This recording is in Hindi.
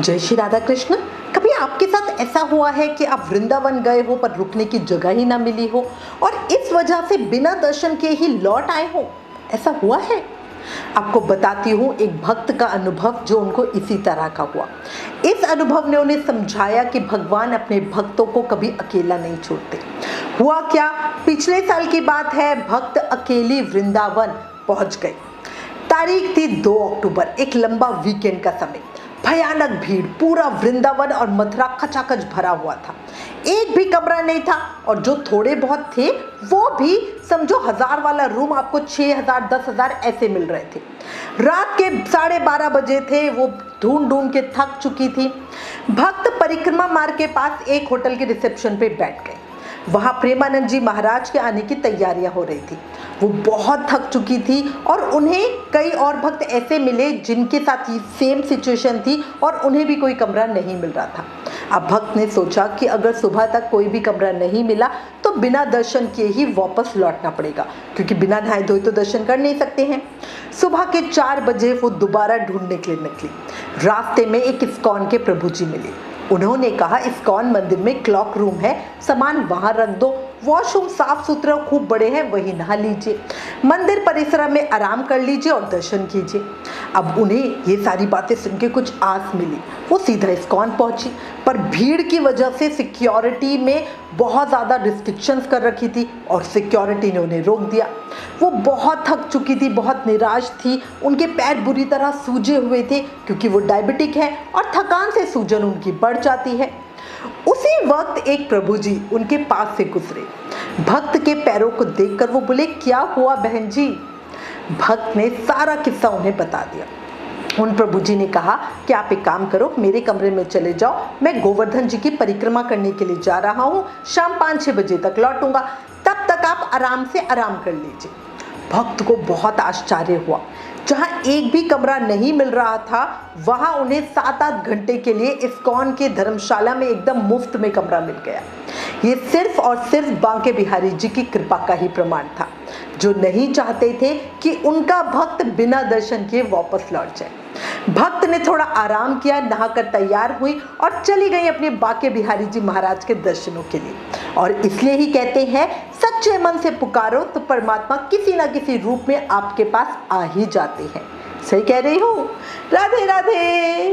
जय श्री राधा कृष्ण। कभी आपके साथ ऐसा हुआ है कि आप वृंदावन गए हो पर रुकने की जगह ही ना मिली हो और इस वजह से बिना दर्शन के ही लौट आए हो? ऐसा हुआ है? आपको बताती हूँ एक भक्त का अनुभव जो उनको इसी तरह का हुआ। इस अनुभव ने उन्हें समझाया कि भगवान अपने भक्तों को कभी अकेला नहीं छोड़ते। हुआ क्या, पिछले साल की बात है, भक्त अकेली वृंदावन पहुंच गए। तारीख थी 2 अक्टूबर, एक लंबा वीकेंड का समय। भयानक भीड़, पूरा वृंदावन और मथुरा खचाखच भरा हुआ था। एक भी कमरा नहीं था और जो थोड़े बहुत थे वो भी समझो 1000 वाला रूम आपको 6000 10,000 ऐसे मिल रहे थे। रात के 12:30 बजे थे, वो ढूंढ ढूंढ के थक चुकी थी। भक्त परिक्रमा मार्ग के पास एक होटल के रिसेप्शन पे बैठ गए। वहां प्रेमानंद जी महाराज के आने की तैयारियां हो रही थी। वो बहुत थक चुकी थी और उन्हें कई और भक्त ऐसे मिले जिनके साथ ये सेम सिचुएशन थी और उन्हें भी कोई कमरा नहीं मिल रहा था। अब भक्त ने सोचा कि अगर सुबह तक कोई भी कमरा नहीं मिला तो बिना दर्शन किए ही वापस लौटना पड़ेगा, क्योंकि बिना नहाए धोए तो दर्शन कर नहीं सकते हैं। सुबह के 4 बजे वो दोबारा ढूंढने के लिए निकली। रास्ते में एक इस्कॉन के प्रभु जी मिले। उन्होंने कहा, इस्कॉन मंदिर में क्लॉक रूम है, सामान वहां रख दो, वॉशरूम साफ सुथरा खूब बड़े हैं, वहीं नहा लीजिए, मंदिर परिसर में आराम कर लीजिए और दर्शन कीजिए। अब उन्हें ये सारी बातें सुन के कुछ आस मिली। वो सीधा इस्कॉन पहुंची, पर भीड़ की वजह से सिक्योरिटी में बहुत ज़्यादा रिस्ट्रिक्शंस कर रखी थी और सिक्योरिटी ने उन्हें रोक दिया। वो बहुत थक चुकी थी, बहुत निराश थी, उनके पैर बुरी तरह सूजे हुए थे क्योंकि वो डायबिटिक है और थकान से सूजन उनकी बढ़ जाती है। उसी वक्त एक प्रभु जी उनके पास से गुजरे। भक्त के पैरों को देखकर वो बोले, क्या हुआ बहन जी? भक्त ने सारा किस्सा उन्हें बता दिया। उन प्रभु जी ने कहा कि आप एक काम करो, मेरे कमरे में चले जाओ, मैं गोवर्धन जी की परिक्रमा करने के लिए जा रहा हूँ, शाम 5-6 बजे तक लौटूंगा, तब तक आप आराम से आराम कर लीजिए। भक्त को बहुत आश्चर्य हुआ। जहां एक भी कमरा नहीं मिल रहा था वहां उन्हें 7-8 घंटे के लिए इस्कॉन के धर्मशाला में एकदम मुफ्त में कमरा मिल गया। ये सिर्फ और सिर्फ बांके बिहारी जी की कृपा का ही प्रमाण था, जो नहीं चाहते थे कि उनका भक्त बिना दर्शन किए वापस लौट जाए। भक्त ने थोड़ा आराम किया, नहाकर तैयार हुई और चली गई अपने बांके बिहारी जी महाराज के दर्शनों के लिए। और इसलिए ही कहते हैं, सच्चे मन से पुकारो तो परमात्मा किसी ना किसी रूप में आपके पास आ ही जाते हैं। सही कह रही हूँ? राधे राधे।